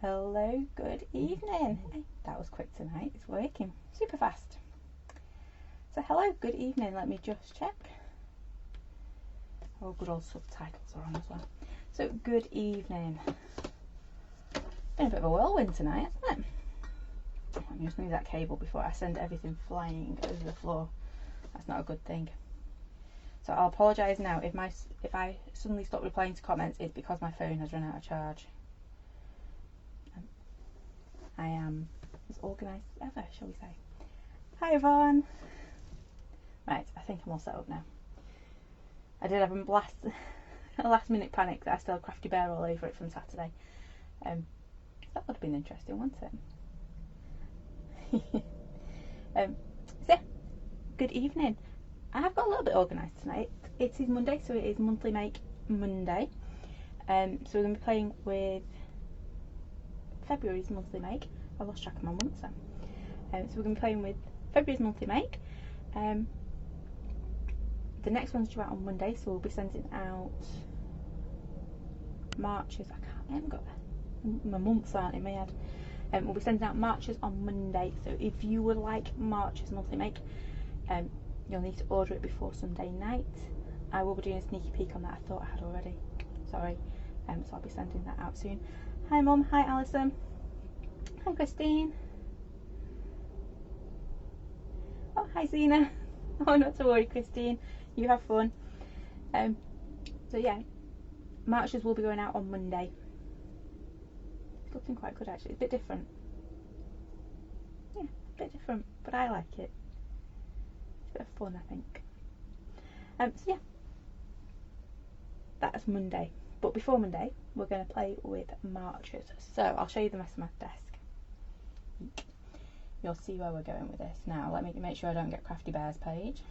Hello, good evening. Hey, that was quick tonight. It's working super fast. So hello, good evening. Let me just check. Oh, good old subtitles are on as well. So good evening. Been a bit of a whirlwind tonight, hasn't it? Let me just move that cable before I send everything flying over the floor. That's not a good thing. So I'll apologise now if I suddenly stop replying to comments. It's because my phone has run out of charge. I am as organised as ever, shall we say. Hi everyone. Right, I think I'm all set up now. I did have a last minute panic that I still had Crafty Bear all over it from Saturday. That would have been interesting, wouldn't it? So yeah, good evening. I have got a little bit organised tonight. It is Monday, so it is Monthly Make Monday. So we're going to be playing with February's Monthly Make. I lost track of my months then. So we're going to be playing with February's Monthly Make. The next one's due out on Monday, so we'll be sending out March's. I haven't got my months aren't in my head. We'll be sending out March's on Monday, so if you would like March's Monthly Make, you'll need to order it before Sunday night. I will be doing a sneaky peek on that. I thought I had already. Sorry. So I'll be sending that out soon. Hi Mum, hi Alison, hi Christine. Oh, hi Zena. Oh, not to worry Christine, you have fun. So yeah, March's will be going out on Monday. It's looking quite good actually. It's a bit different. Yeah, a bit different, but I like it. It's a bit of fun, I think. So yeah, that's Monday. But before Monday, we're going to play with March's. So I'll show you the mess of my desk. You'll see where we're going with this. Now, let me make sure I don't get Crafty Bear's page.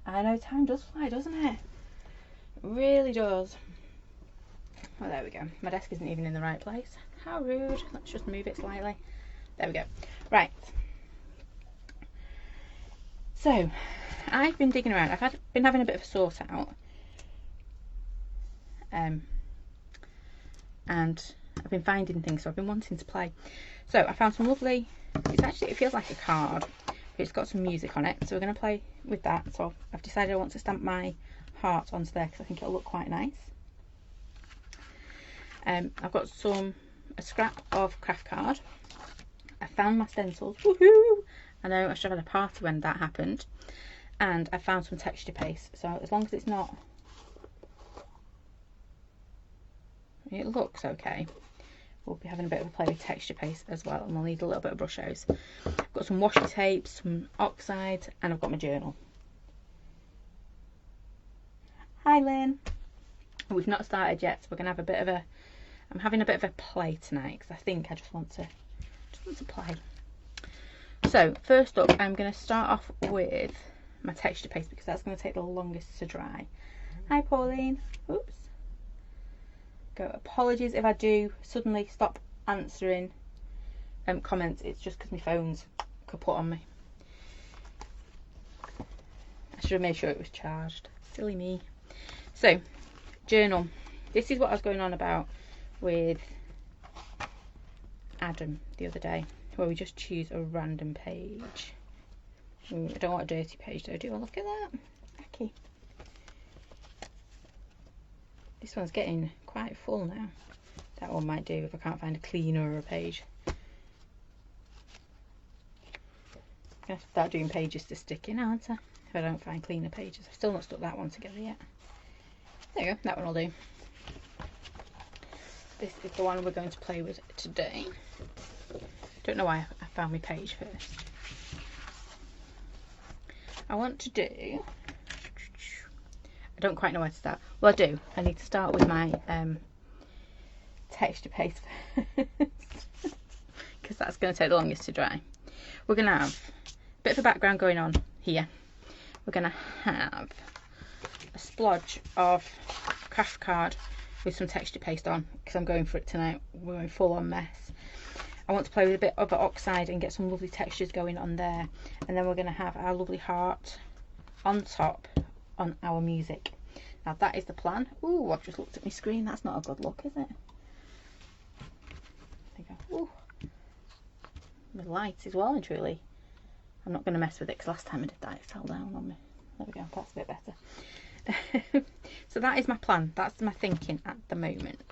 I know, time does fly, doesn't it? It really does. Well, there we go. My desk isn't even in the right place. How rude. Let's just move it slightly. There we go. Right. So, I've been digging around. I've been having a bit of a sort out. And I've been finding things, so I've been wanting to play. So I found some lovely, it feels like a card, but it's got some music on it. So we're going to play with that. So I've decided I want to stamp my heart onto there because I think it'll look quite nice. I've got a scrap of craft card. I found my stencils. Woohoo! I know I should have had a party when that happened. And I found some texture paste. So as long as it's not, it looks okay. We'll be having a bit of a play with texture paste as well, and we'll need a little bit of brushos. I've got some washi tapes, some oxide, and I've got my journal. Hi Lynn. We've not started yet, so we're gonna have a bit of I'm having a bit of a play tonight because I think I just want to play. So first up, I'm going to start off with my texture paste because that's going to take the longest to dry. Hi Pauline. Oops. Go. Apologies if I do suddenly stop answering comments. It's just because my phone's kaput on me. I should have made sure it was charged. Silly me. So, journal. This is what I was going on about with Adam the other day, where we just choose a random page. I don't want a dirty page though, do I? Look at that. Okay. This one's getting quite full now. That one might do if I can't find a cleaner or a page. I'm going to start doing pages to stick in, aren't I? If I don't find cleaner pages. I've still not stuck that one together yet. There you go, that one will do. This is the one we're going to play with today. Don't know why I found my page first. I want to do, I don't quite know where to start. Well, I do. I need to start with my texture paste first because that's going to take the longest to dry. We're going to have a bit of a background going on here. We're going to have a splodge of craft card with some texture paste on because I'm going for it tonight. We're going full on mess. I want to play with a bit of oxide and get some lovely textures going on there, and then we're going to have our lovely heart on top on our music. Now that is the plan. Ooh, I've just looked at my screen. That's not a good look, is it? There you go. Ooh. My light is well and truly. I'm not going to mess with it because last time I did that it fell down on me. There we go, that's a bit better. So that is my plan. That's my thinking at the moment.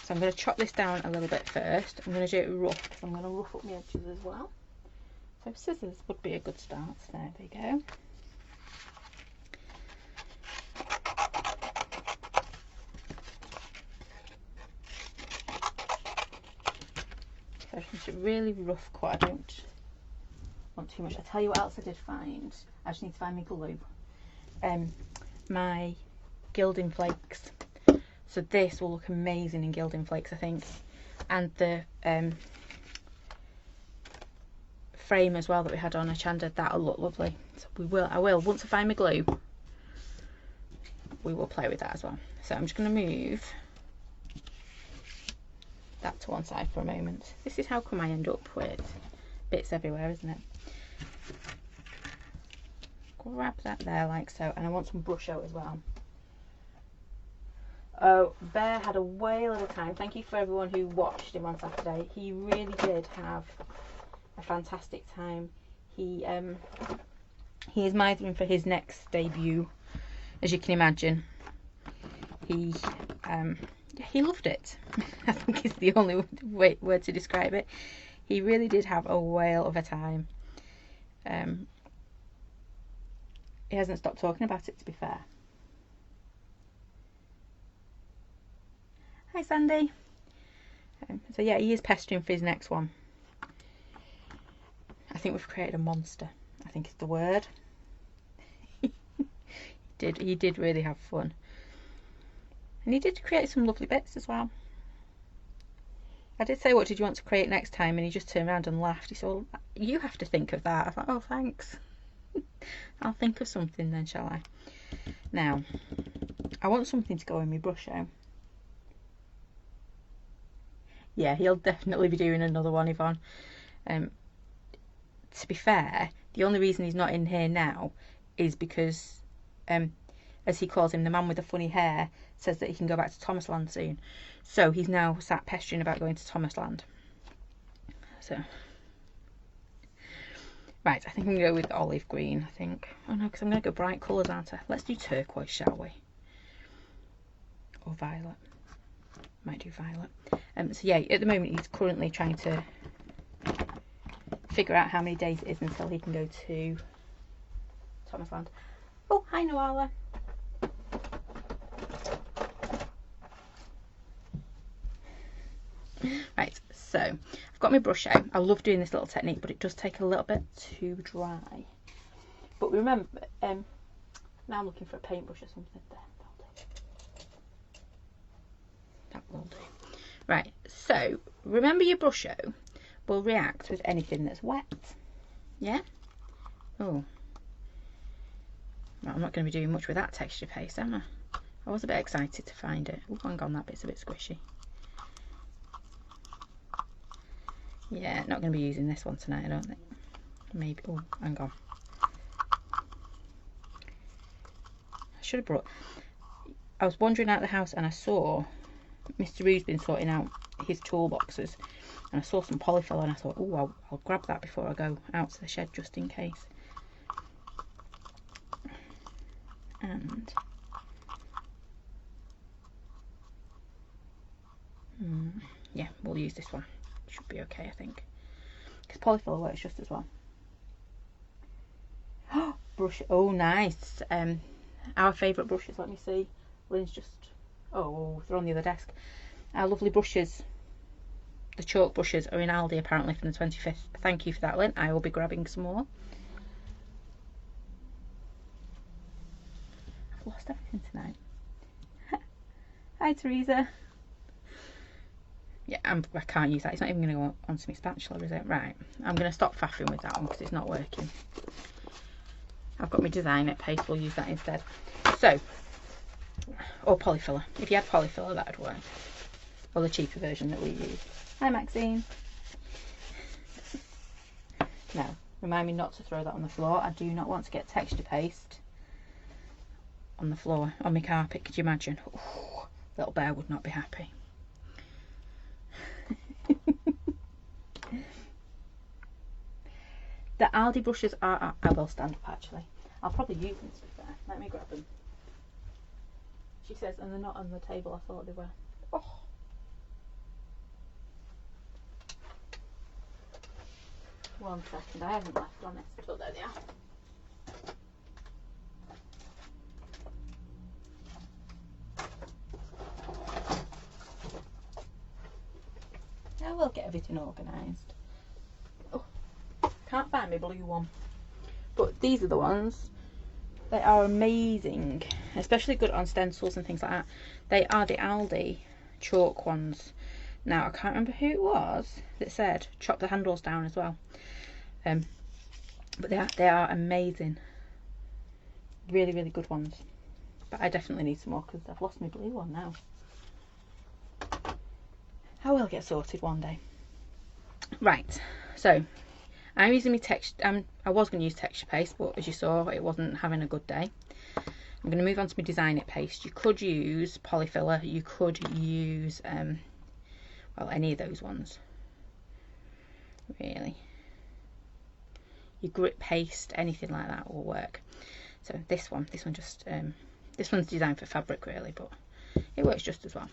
So I'm going to chop this down a little bit first. I'm going to do it rough because I'm going to rough up my edges as well. So scissors would be a good start. There we go. So it's a really rough cut. I don't want too much. I'll tell you what else I did find. I just need to find my glue. My gilding flakes. So this will look amazing in gilding flakes, I think. And the frame as well that we had on Achanda, that'll look lovely. So I will, once I find my glue, we will play with that as well. So I'm just going to move that to one side for a moment. This is how come I end up with bits everywhere, isn't it? Grab that there like so, and I want some brush out as well. Oh, Bear had a whale of a time. Thank you for everyone who watched him on Saturday. He really did have a fantastic time. He is mithering for his next debut, as you can imagine. He loved it. I think is the only word to describe it. He really did have a whale of a time. He hasn't stopped talking about it, to be fair. Hi Sandy. So yeah, he is pestering for his next one. I think we've created a monster, I think is the word. He did really have fun. And he did create some lovely bits as well. I did say, what did you want to create next time? And he just turned around and laughed. He said, well, you have to think of that. I thought, oh, thanks. I'll think of something then, shall I? Now, I want something to go in my brush show. Yeah, he'll definitely be doing another one, Yvonne. To be fair, the only reason he's not in here now is because, as he calls him, the man with the funny hair says that he can go back to Thomasland soon. So he's now sat pestering about going to Thomasland. So, right, I think I'm going to go with olive green, I think. Oh no, because I'm going to go bright colours, aren't I? Let's do turquoise, shall we? Or violet. Might do violet. So yeah, at the moment he's currently trying to figure out how many days it is until he can go to Thomasland. Oh, hi Noala. Right, so I've got my brush out. I love doing this little technique, but it does take a little bit to dry. But remember, now I'm looking for a paintbrush or something. There, that will do. Right, so remember your brush show will react with anything that's wet. Yeah? Oh. Well, I'm not going to be doing much with that texture paste, am I? I was a bit excited to find it. Oh, hang on, that bit's a bit squishy. Yeah, not going to be using this one tonight, I don't think. Maybe. Oh, hang on. I should have brought... I was wandering out the house and I saw Mr. Rue's been sorting out his toolboxes. And I saw some polyfill and I thought, oh, I'll grab that before I go out to the shed just in case. And... yeah, we'll use this one. Should be okay, I think. Because polyfill works just as well. Brush. Oh, nice. Our favourite brushes, let me see. Lynn's just... oh, they're on the other desk. Our lovely brushes. The chalk brushes are in Aldi apparently from the 25th. Thank you for that, Lynn. I will be grabbing some more. I've lost everything tonight. Hi, Teresa. Yeah, I can't use that. It's not even going to go onto my spatula, is it? Right. I'm going to stop faffing with that one because it's not working. I've got my design at paste. We'll use that instead. So, or polyfiller. If you had polyfiller, that would work. Or the cheaper version that we use. Hi, Maxine. Now, remind me not to throw that on the floor. I do not want to get texture paste on the floor, on my carpet. Could you imagine? Ooh, little bear would not be happy. The Aldi brushes are, I will stand up actually. I'll probably use them to be fair. Let me grab them. She says, and they're not on the table, I thought they were. Oh. One second, I haven't left on it. Oh, there they are. I will get everything organised. Oh, can't find my blue one. But these are the ones. They are amazing. Especially good on stencils and things like that. They are the Aldi chalk ones. Now, I can't remember who it was that said chop the handles down as well. But they are amazing. Really, really good ones. But I definitely need some more because I've lost my blue one now. I will get sorted one day. Right, so I'm using my texture. I was going to use texture paste, but as you saw, it wasn't having a good day. I'm going to move on to my Design It paste. You could use polyfiller. You could use well, any of those ones. Really, your grit paste, anything like that will work. So this one just this one's designed for fabric really, but it works just as well.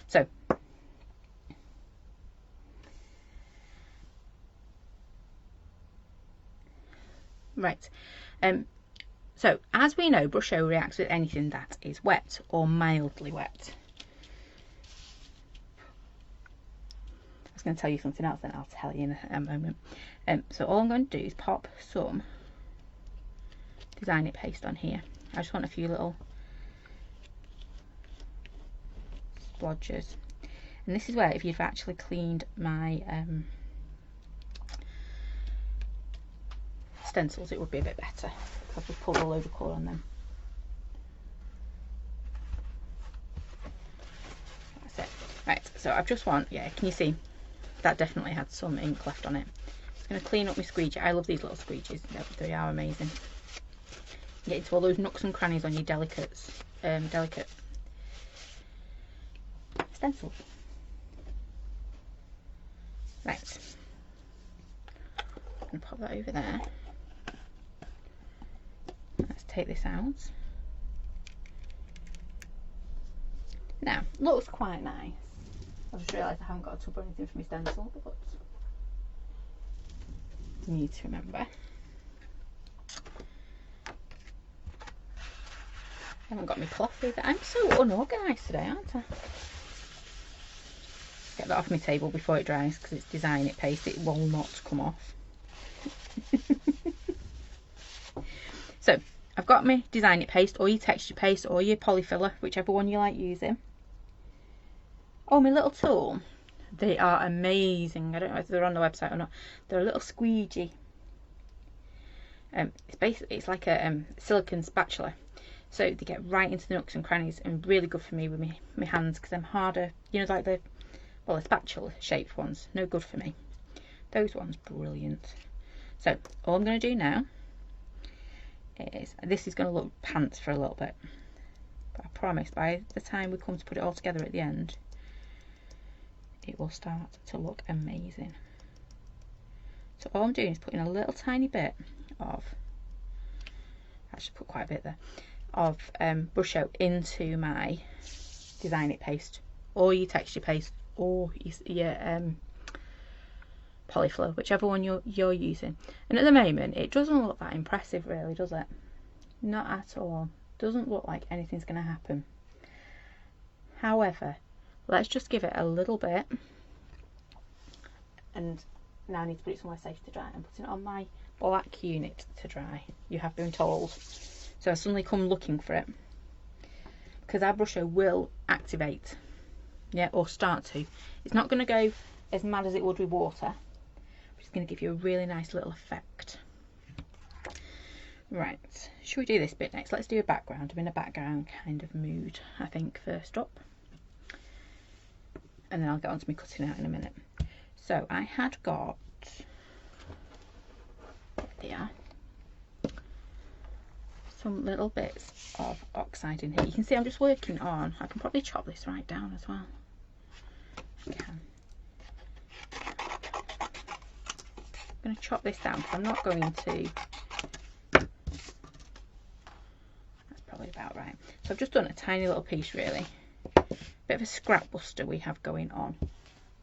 So. Right, so as we know, Brusho reacts with anything that is wet or mildly wet. I was going to tell you something else, then I'll tell you in a moment. So all I'm going to do is pop some Design It paste on here. I just want a few little splodges. And this is where, if you've actually cleaned my stencils, it would be a bit better. I've just pulled a load of colour on them. That's it. Right, so I've just want, yeah, can you see? That definitely had some ink left on it. Just going to clean up my squeegee. I love these little squeegees. They are amazing. Get into all those nooks and crannies on your delicate stencils. Right. I'm going to pop that over there. Let's take this out. Now, looks quite nice. I've just realised I haven't got a tub or anything for my stencil, but you need to remember. I haven't got my cloth either. I'm so unorganised today, aren't I? Get that off my table before it dries because it's Design It paste. It will not come off. So, I've got my Design It paste, or your texture paste, or your polyfiller, whichever one you like using. Oh, my little tool. They are amazing. I don't know if they're on the website or not. They're a little squeegee. It's like a silicone spatula. So they get right into the nooks and crannies and really good for me with my hands because I'm harder, you know, like the spatula shaped ones. No good for me. Those ones, brilliant. So all I'm going to do now is, this is going to look pants for a little bit, but I promise by the time we come to put it all together at the end, it will start to look amazing. So all I'm doing is putting a little tiny bit of, I should put quite a bit there, of Brusho into my Design It paste, or your texture paste, or your polyfiller, whichever one you're using. And at the moment it doesn't look that impressive really, does it? Not at all. Doesn't look like anything's going to happen. However, let's just give it a little bit, and now I need to put it somewhere safe to dry. I'm putting it on my black unit to dry, you have been told. So I suddenly come looking for it because our Brusho will activate, yeah, or start to. It's not going to go as mad as it would with water, but it's going to give you a really nice little effect. Right, should we do this bit next? Let's do a background. I'm in a background kind of mood, I think, first up. And then I'll get on to me cutting out in a minute. So I had got, there they are, some little bits of oxide in here. You can see I'm just working on, I can probably chop this right down as well. I can. I'm going to chop this down because I'm not going to. That's probably about right. So I've just done a tiny little piece really. Bit of a scrap buster we have going on.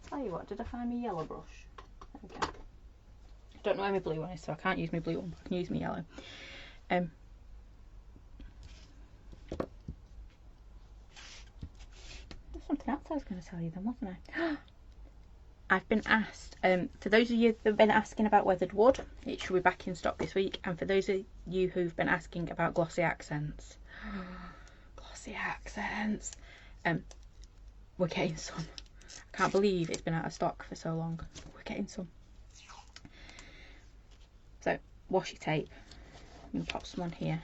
Tell you what, did I find my yellow brush? There we go. I don't know where my blue one is, so I can't use my blue one, but I can use my yellow. There's something else I was going to tell you then, wasn't I? I've been asked, for those of you that have been asking about weathered wood, it should be back in stock this week. And for those of you who've been asking about glossy accents, glossy accents, we're getting some. I can't believe it's been out of stock for so long. We're getting some. So, washi tape. I'm going to pop some on here.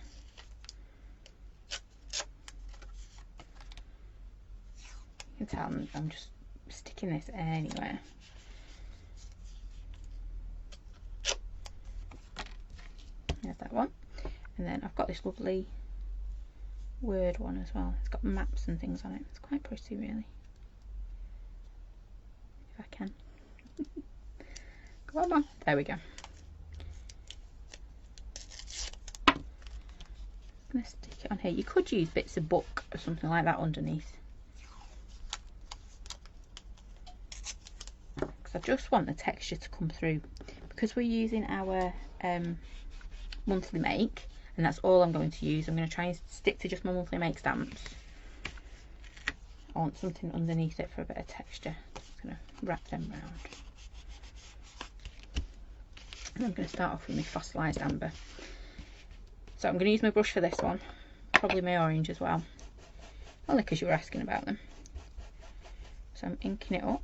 You can tell I'm just sticking this anywhere. There's that one. And then I've got this lovely word one as well. It's got maps and things on it. It's quite pretty really. If I can. Come on. There we go. I'm going to stick it on here. You could use bits of book or something like that underneath. Because I just want the texture to come through. Because we're using our monthly make, and that's all I'm going to use. I'm going to try and stick to just my monthly make stamps. I want something underneath it for a bit of texture. Just going to wrap them round. And I'm going to start off with my Fossilized Amber. So I'm going to use my brush for this one. Probably my orange as well. Only because you were asking about them. So I'm inking it up.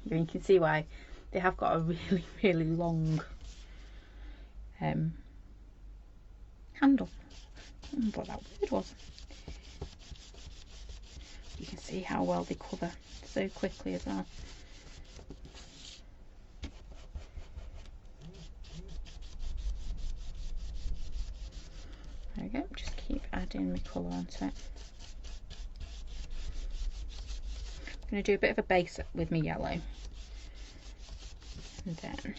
You can see why they have got a really, really long handle. I don't remember what that word was. You can see how well they cover so quickly as well. There we go, just keep adding my colour onto it. I'm going to do a bit of a base with my yellow. And then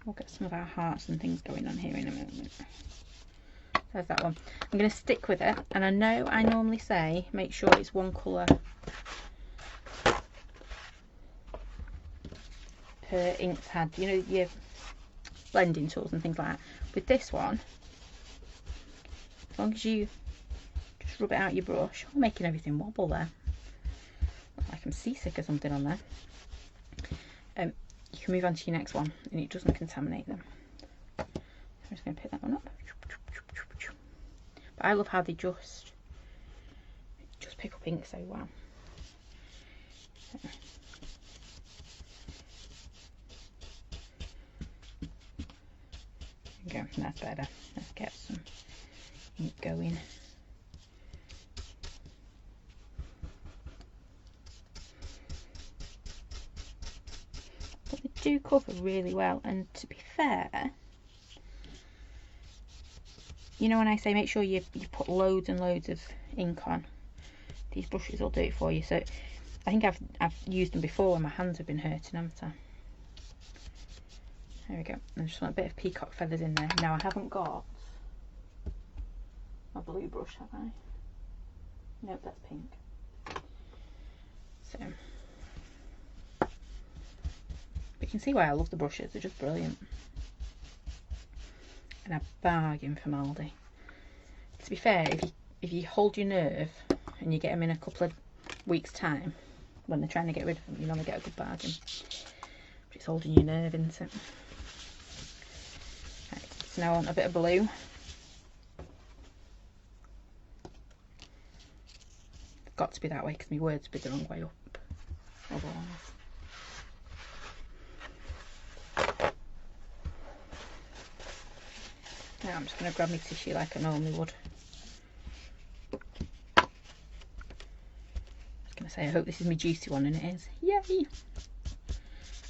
we'll get some of our hearts and things going on here in a moment. There's that one. I'm going to stick with it, and I know I normally say make sure it's one colour per ink pad, you know, your blending tools and things like that. With this one, as long as you just rub it out your brush, I'm making everything wobble there. Look like I'm seasick or something on there. You can move on to your next one and it doesn't contaminate them. I'm just going to pick that one up. But I love how they just pick up ink so well. There we go, that's better. Let's get some ink going. But they do cover really well, and to be fair, you know when I say make sure you put loads and loads of ink on, these brushes will do it for you. So I think I've used them before when my hands have been hurting, haven't I? There we go. I just want a bit of peacock feathers in there. Now I haven't got my blue brush, have I? Nope, that's pink. So, but you can see why I love the brushes. They're just brilliant. And a bargain from Aldi. To be fair, if you hold your nerve and you get them in a couple of weeks' time, when they're trying to get rid of them, you normally get a good bargain. But it's holding your nerve, isn't it? Right, so now I want a bit of blue. It's got to be that way because my words would be the wrong way up otherwise. Now I'm just going to grab my tissue like I normally would. say, I hope this is my juicy one, and it is. Yay! I'm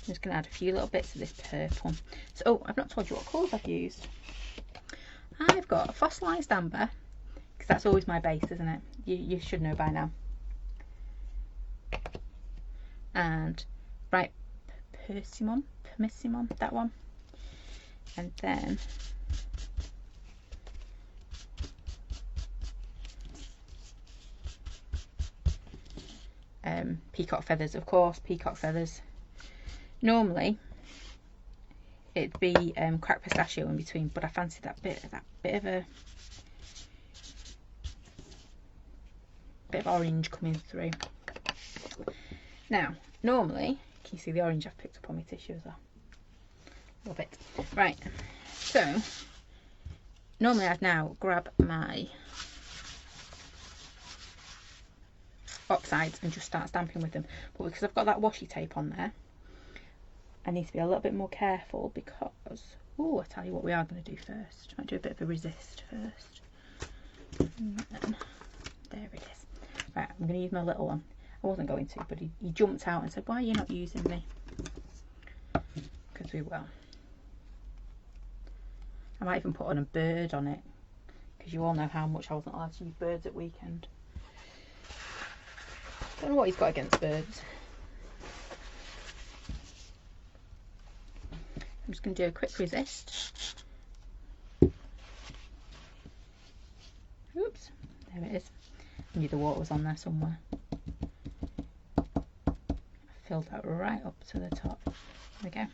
just going to add a few little bits of this purple. So, oh, I've not told you what colours I've used. I've got Fossilized Amber, because that's always my base, isn't it? You should know by now. And Bright Persimmon, that one. And then peacock feathers, of course, peacock feathers. Normally it'd be cracked pistachio in between, but I fancy that bit of orange coming through. Now, normally, can you see the orange I've picked up on my tissue as well? Love it. Right, so normally I'd now grab my oxides and just start stamping with them, but because I've got that washi tape on there, I need to be a little bit more careful because, oh, I tell you what we are going to do first. I might do a bit of a resist first. And then, there it is. Right, I'm going to use my little one. I wasn't going to, but he jumped out and said, why are you not using me? Because we will. I might even put on a bird on it, because you all know how much I wasn't allowed to use birds at weekend. Don't know what he's got against birds. I'm just going to do a quick resist. Oops, there it is. I knew the water was on there somewhere. I filled that right up to the top. There we go.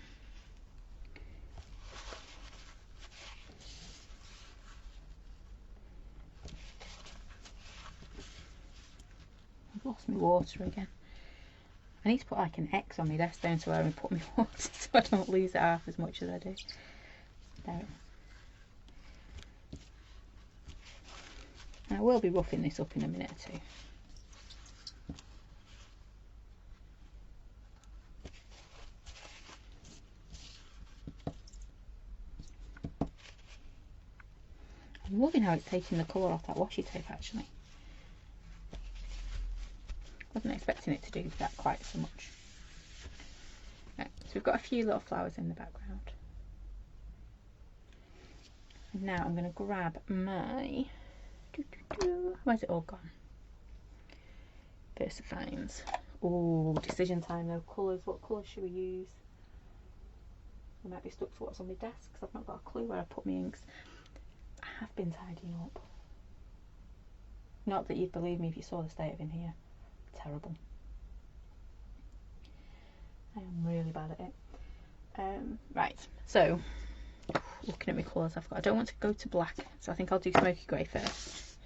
I've lost my water again. I need to put like an X on my desk down to where I put my water so I don't lose it half as much as I do. There. And I will be roughing this up in a minute or two. I'm loving how it's taking the colour off that washi tape actually. Wasn't expecting it to do that quite so much. Right, so we've got a few little flowers in the background. And now I'm going to grab my... Where's it all gone? Versifines. Oh, decision time though. Colours. What colours should we use? I might be stuck to what's on my desk because I've not got a clue where I put my inks. I have been tidying up. Not that you'd believe me if you saw the state of in here. Terrible. I am really bad at it. Right, so looking at my colours I've got, I don't want to go to black, so I think I'll do smoky grey first.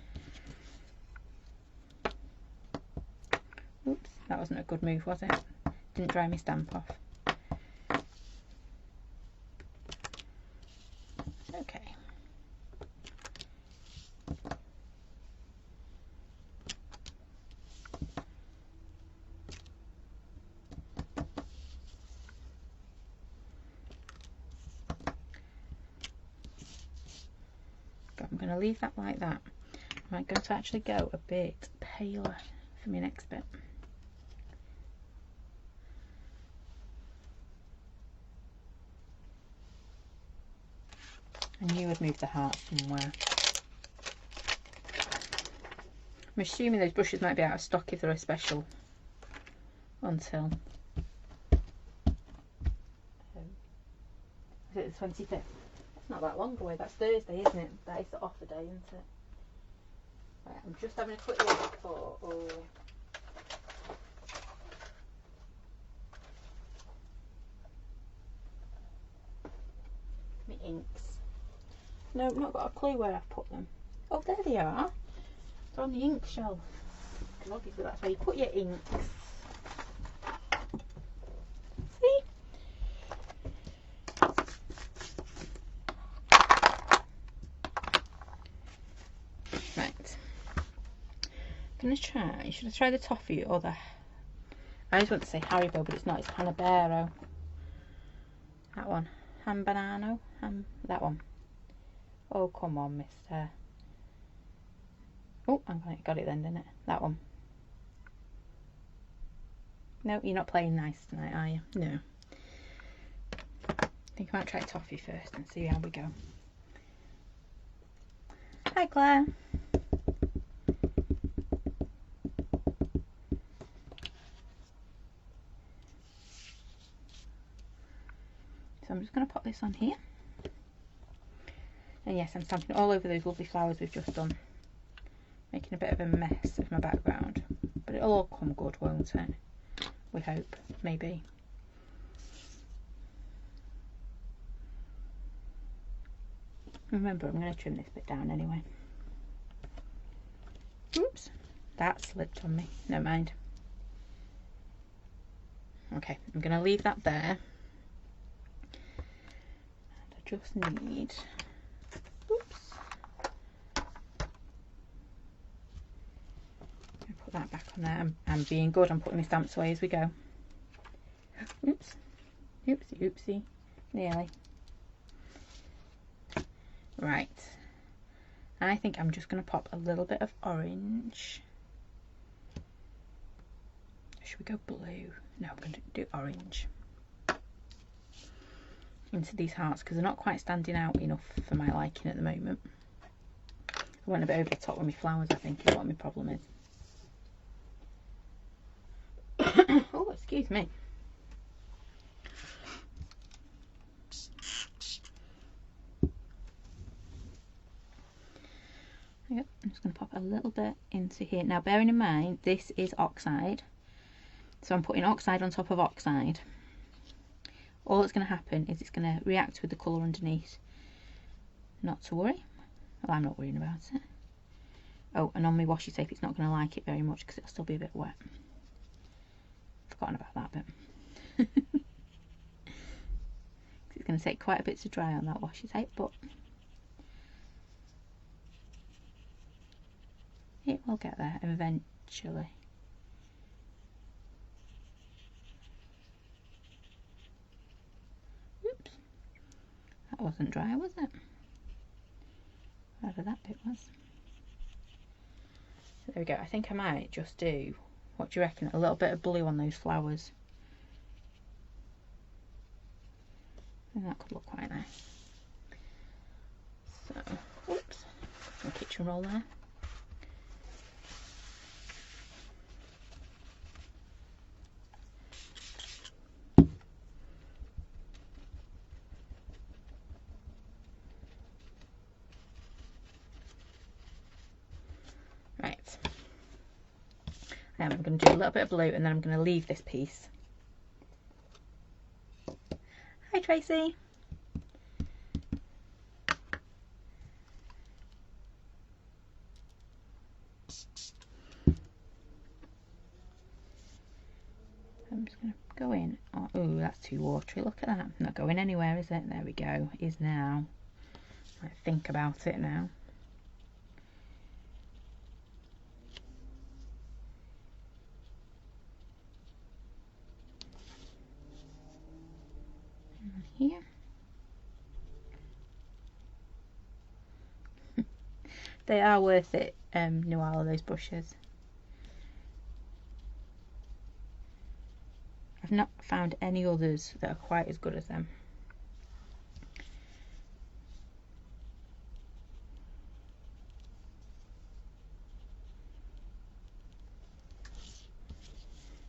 Oops, that wasn't a good move, was it? Didn't dry my stamp off. Okay. I'm going to leave that like that. I'm going to actually go a bit paler for my next bit. I knew I'd move the heart somewhere. I'm assuming those brushes might be out of stock if they're a special until is it the 25th? It's not that long away, that's Thursday, isn't it? That is the offer day, isn't it? Right, I'm just having a quick look for my inks. No, I've not got a clue where I've put them. Oh, there they are. They're on the ink shelf. Because obviously that's where you put your inks. See? Right. I'm going to try, should I try the toffee or the... I always want to say Haribo, but it's not, it's Habanero. That one. Banano. That one. Oh, come on, mister. Oh, I got it then, didn't it? That one. No, you're not playing nice tonight, are you? No. I think I might try toffee first and see how we go. Hi, Claire. So I'm just going to pop this on here. And yes, I'm stamping all over those lovely flowers we've just done. Making a bit of a mess of my background. But it'll all come good, won't it? We hope. Maybe. Remember, I'm going to trim this bit down anyway. Oops. That slipped on me. Never mind. Okay, I'm going to leave that there. And I just need... Oops. Put that back on there. I'm being good. I'm putting my stamps away as we go. Oops. Oopsie, oopsie. Nearly. Right. I think I'm just going to pop a little bit of orange. Should we go blue? No, I'm going to do orange. Into these hearts because they're not quite standing out enough for my liking at the moment. I went a bit over the top with my flowers, I think, is what my problem is. Oh, excuse me. Yep, I'm just going to pop a little bit into here. Now, bearing in mind, this is oxide. So I'm putting oxide on top of oxide. All that's going to happen is it's going to react with the colour underneath. Not to worry. Well, I'm not worrying about it. Oh, and on my washi tape, it's not going to like it very much because it'll still be a bit wet. Forgotten about that bit. It's going to take quite a bit to dry on that washi tape, but it will get there eventually. Oops, that wasn't dry, was it? Whatever that bit was. So there we go. I think I might just do, what do you reckon, a little bit of blue on those flowers. And that could look quite nice. So, whoops, some kitchen roll there. Right. Now I'm going to do a little bit of blue and then I'm going to leave this piece. Hi Tracy. I'm just going to go in. Oh, ooh, that's too watery. Look at that. Not going anywhere, is it? There we go. It is now. I think about it now. Here. They are worth it, Noala, those brushes. I've not found any others that are quite as good as them.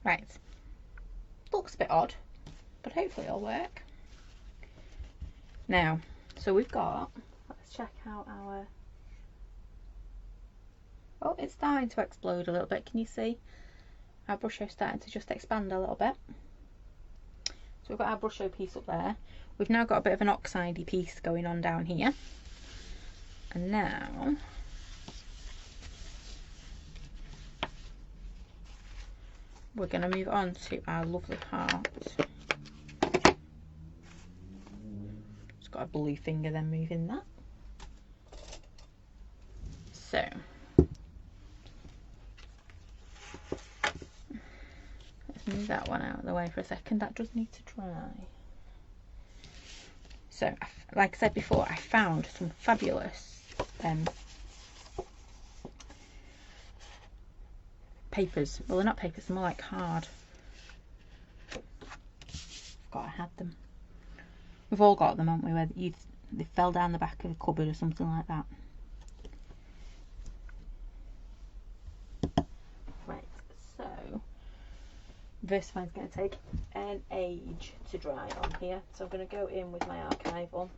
Right. Looks a bit odd, but hopefully it'll work. Now, so we've got, let's check out our, oh, it's starting to explode a little bit. Can you see? Our brusho starting to just expand a little bit. So we've got our brusho piece up there. We've now got a bit of an oxidey piece going on down here. And now we're going to move on to our lovely heart. Just got a blue finger then moving that. So move that one out of the way for a second. That does need to dry. So, like I said before, I found some fabulous papers. Well, they're not papers, they're more like hard forgot I had them. We've all got them, haven't we, where they fell down the back of the cupboard or something like that. Right, so Versified's going to take an age to dry on here, so I'm going to go in with my archival.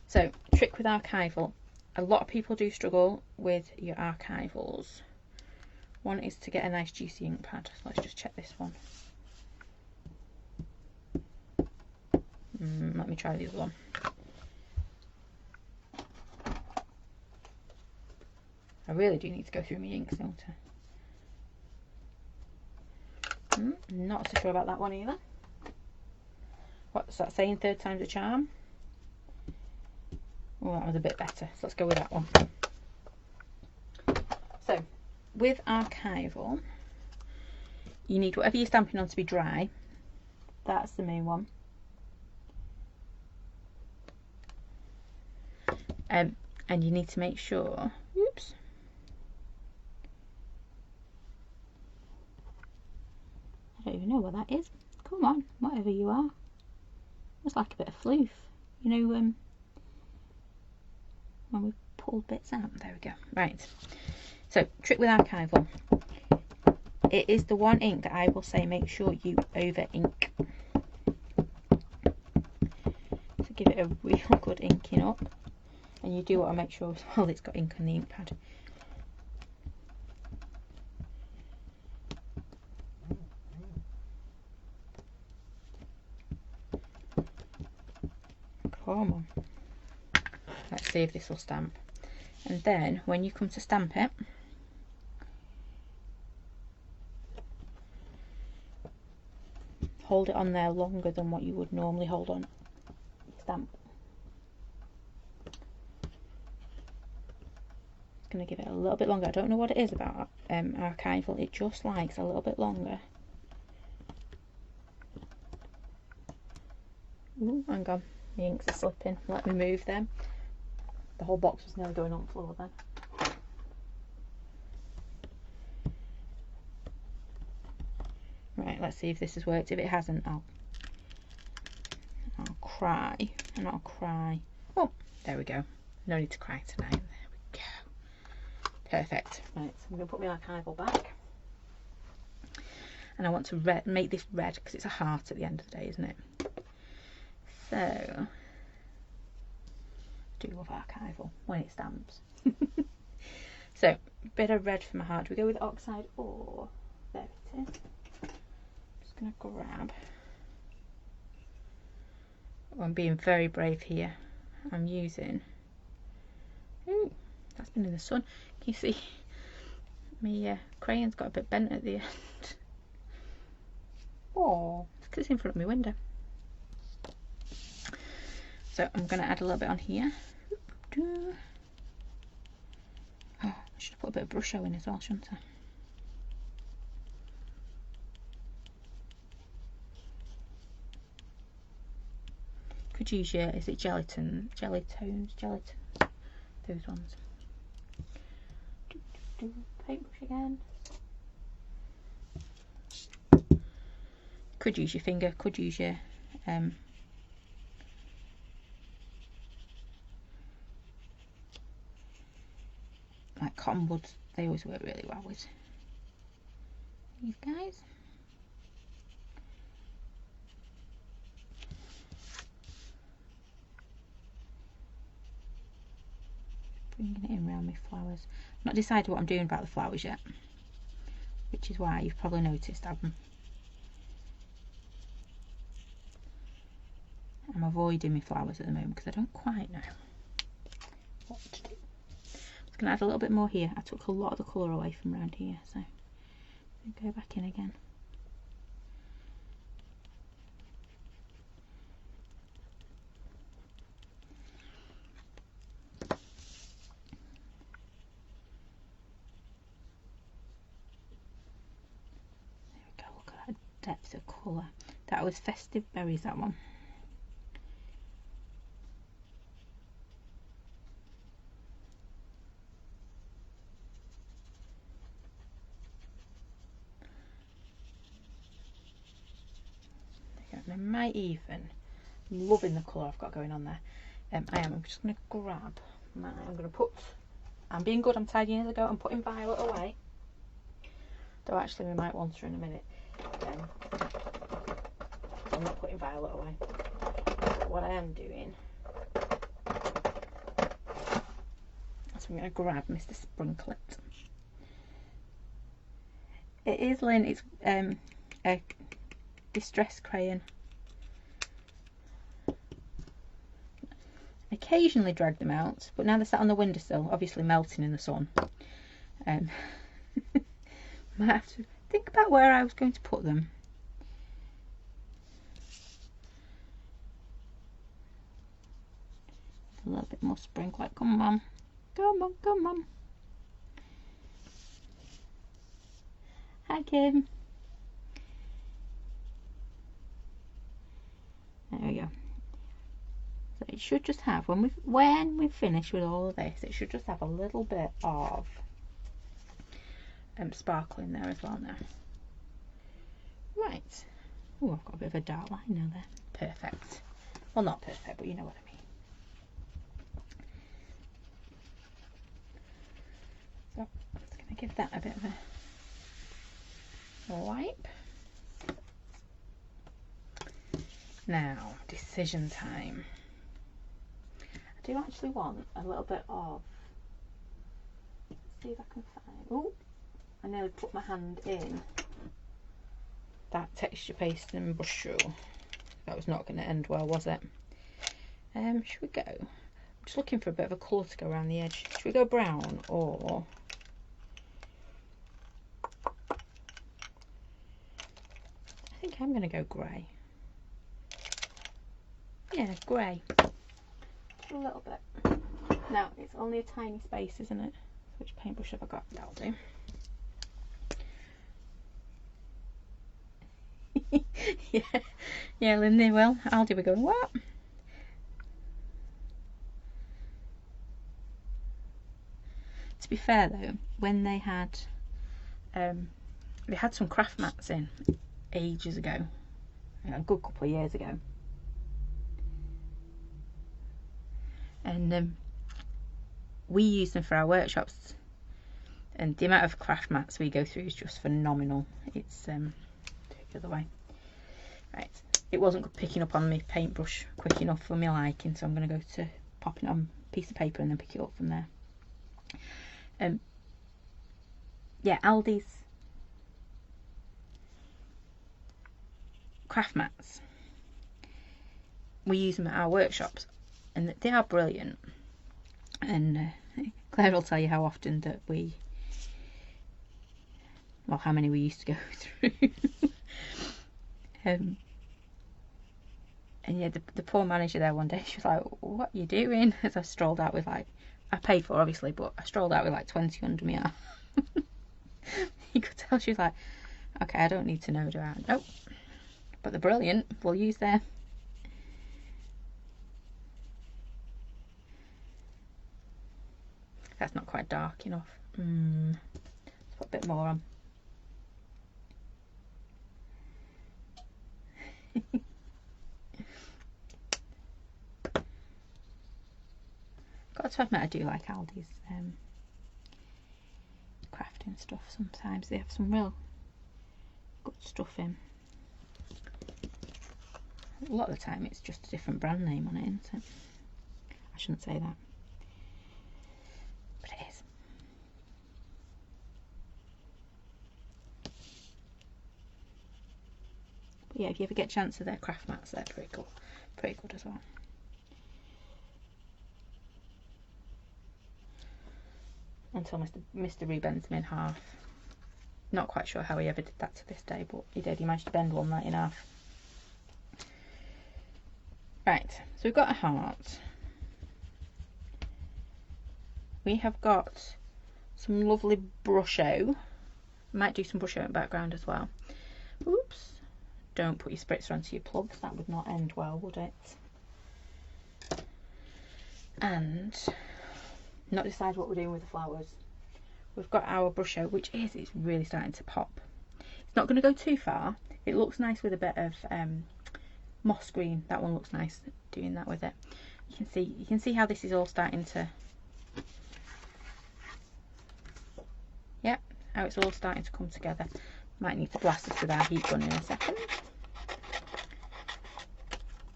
So, trick with archival. A lot of people do struggle with your archivals. One is to get a nice juicy ink pad. Let's just check this one. Let me try the other one. I really do need to go through my inks, don't I? Not so sure about that one either. What's that saying? Third time's a charm? Oh, that was a bit better. So let's go with that one. So, with archival, you need whatever you're stamping on to be dry. That's the main one. And you need to make sure, oops, I don't even know what that is. Come on, whatever you are. It's like a bit of floof. You know, when we pulled bits out. There we go. Right. So, trick with archival. It is the one ink that I will say make sure you over ink. So give it a real good inking up. And you do want to make sure as well it's got ink on the ink pad. Come on. Let's see if this will stamp. And then when you come to stamp it, hold it on there longer than what you would normally hold on stamp. It's going to give it a little bit longer. I don't know what it is about archival. It just likes a little bit longer. Ooh, hang on. The inks are slipping. Let me move them. The whole box was nearly going on the floor then. Right, let's see if this has worked. If it hasn't, I'll cry. And I'll cry. Oh, there we go. No need to cry tonight. There we go. Perfect. Right, so I'm going to put my archival back. And I want to make this red because it's a heart at the end of the day, isn't it? So, do love archival when it stamps. So, bit of red for my heart. Do we go with oxide or there it is. Just gonna grab. Oh, I'm being very brave here. I'm using. Ooh, that's been in the sun. Can you see? My crayon's got a bit bent at the end. Oh, it's because it's in front of my window. So I'm going to add a little bit on here. Oh, I should have put a bit of brush in as well, shouldn't I? Could use your, is it gelatin? Gelatones? Those ones. Paintbrush again. Could use your finger, could use your like cotton buds, they always work really well with these guys. Bringing it in around my flowers. I've not decided what I'm doing about the flowers yet, which is why you've probably noticed I'm avoiding my flowers at the moment because I don't quite know what to do. I'm just going to add a little bit more here. I took a lot of the colour away from around here, so I'm going to go back in again. There we go, look at that depth of colour. That was Festive Berries, that one. I might even, I'm loving the colour I've got going on there. I'm just going to grab I'm going to put, I'm being good, I'm tidying as I go, I'm putting Violet away. Though actually we might want her in a minute. I'm not putting Violet away. But what I am doing is I'm going to grab Mr. Sprinklet. It is Lynn, it's a distress crayon. Occasionally drag them out, but now they're sat on the windowsill, obviously melting in the sun. Might have to think about where I was going to put them. A little bit more sprinkle. Come on, come on, come on. Hi, Kim. There we go. So it should just have, when we've finished with all of this, it should just have a little bit of sparkle in there as well now. Right. Oh, I've got a bit of a dark line now there. Perfect. Well, not perfect, but you know what I mean. So I'm just going to give that a bit of a wipe. Now, decision time. I do actually want a little bit of, let's see if I can find, oh, I nearly put my hand in that texture paste and brush through. That was not going to end well, was it? Should we go, I'm just looking for a bit of a colour to go around the edge. Should we go brown or, I think I'm going to go grey. Yeah, grey. Just a little bit. Now, it's only a tiny space, isn't it? Which paintbrush have I got? That'll do. yeah, Lindy, well, Aldi were going, what? To be fair though, when they had some craft mats in ages ago, a good couple of years ago, and we use them for our workshops, and the amount of craft mats we go through is just phenomenal. It's the other way. Right, it wasn't picking up on my paintbrush quick enough for my liking, so I'm going to go to popping it on a piece of paper and then pick it up from there. Yeah, Aldi's craft mats, we use them at our workshops and they are brilliant, and Claire will tell you how often that how many we used to go through. And yeah, the poor manager there one day, she was like, what are you doing? As I strolled out with, like, I paid for obviously, but I strolled out with like 20 under my arm. You could tell she was like, okay, I don't need to know, do I? Nope, but they're brilliant, we'll use them. That's not quite dark enough. Let's put a bit more on. Got to admit, I do like Aldi's crafting stuff. Sometimes they have some real good stuff in. A lot of the time it's just a different brand name on it, isn't it? I shouldn't say that, but it is. But yeah, if you ever get a chance of their craft mats, they're pretty cool, pretty good as well. Until Mr. rebends them in half. Not quite sure how he ever did that to this day, but he did. He managed to bend one right in half. Right, so we've got a heart. We have got some lovely brusho. Might do some brusho in the background as well. Oops. Don't put your spritzer onto your plugs. That would not end well, would it? And not decide what we're doing with the flowers. We've got our brusho, which it's really starting to pop. It's not going to go too far. It looks nice with a bit of moss green. That one looks nice doing that with it. You can see how this is all starting to, yep, how it's all starting to come together. Might need to blast this with our heat gun in a second.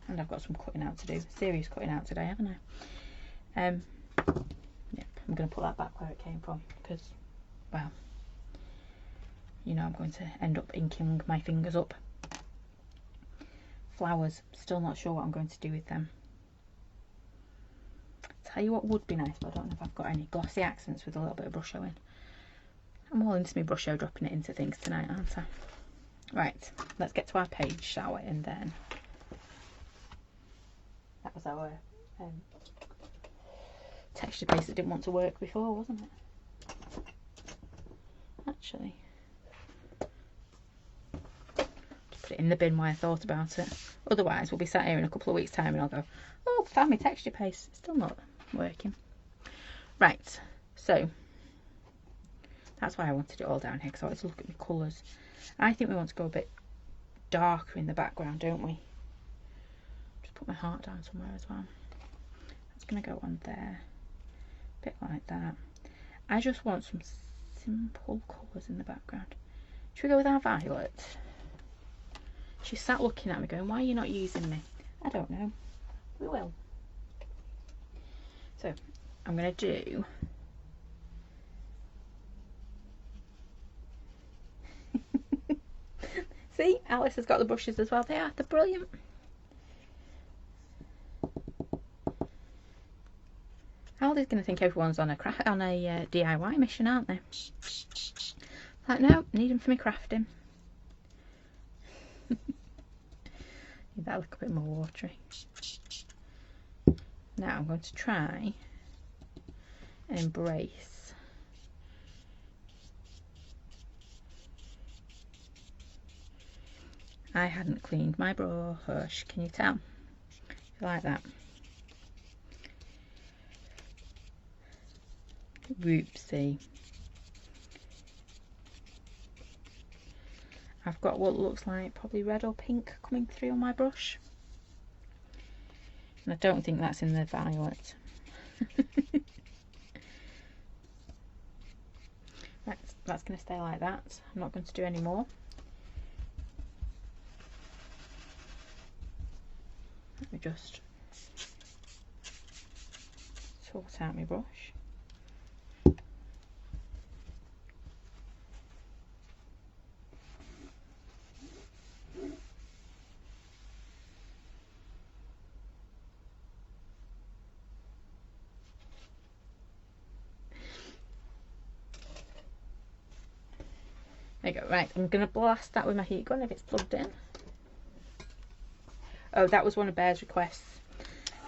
And I've got some cutting out to do, serious cutting out today, haven't I? Yep, I'm going to put that back where it came from because, well, you know I'm going to end up inking my fingers up. Flowers, still not sure what I'm going to do with them. Tell you what would be nice, but I don't know if I've got any glossy accents with a little bit of brusho in. I'm all into my brusho, dropping it into things tonight, aren't I? Right, let's get to our page, shall we? And then that was our texture paste that didn't want to work before, wasn't it? Actually, just put it in the bin while I thought about it. Otherwise, we'll be sat here in a couple of weeks' time and I'll go, oh, found my texture paste. It's still not working. Right, so that's why I wanted it all down here, because I wanted to look at the colours. I think we want to go a bit darker in the background, don't we? Just put my heart down somewhere as well. That's going to go on there. A bit like that. I just want some simple colours in the background. Should we go with our violet? She sat looking at me going, why are you not using me? I don't know. We will. So I'm going to do see, Alice has got the brushes as well. They're brilliant. Aldi's going to think everyone's on a DIY mission, aren't they? Like, no, need them for me crafting. Need that a little bit more watery. Now I'm going to try and embrace I hadn't cleaned my brush, can you tell? Like that. Whoopsie. I've got what looks like probably red or pink coming through on my brush. And I don't think that's in the violet. Right, that's going to stay like that. I'm not going to do any more. Let me just sort out my brush. There you go. Right, I'm going to blast that with my heat gun if it's plugged in. Oh, that was one of Bear's requests.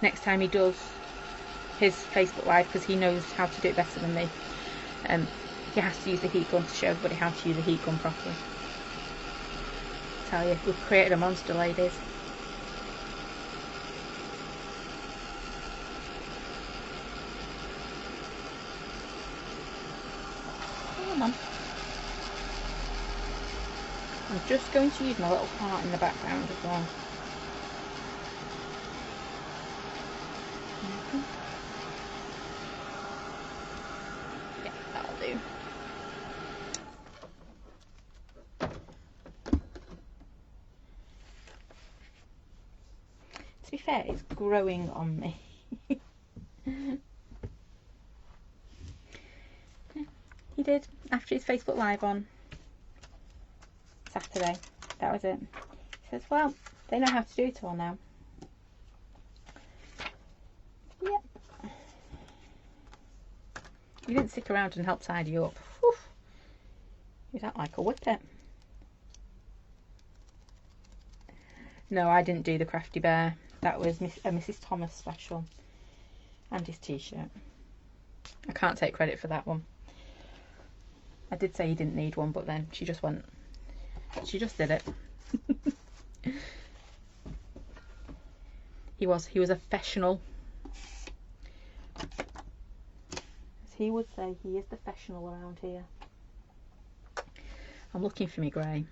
Next time he does his Facebook Live, because he knows how to do it better than me, he has to use the heat gun to show everybody how to use a heat gun properly. I tell you, we've created a monster, ladies. Come on. I'm just going to use my little heart in the background as well. Yeah, that'll do. To be fair, it's growing on me. He did, after his Facebook Live on Saturday. That was it. He says, well, they know how to do it all now. Yep. You didn't stick around and help tidy up. Whew. You don't like a whippet. No, I didn't do the Crafty Bear. That was a Mrs. Thomas special. And his t-shirt. I can't take credit for that one. I did say he didn't need one, but then she just went. She just did it. He was a professional. As he would say, he is the professional around here. I'm looking for me grey.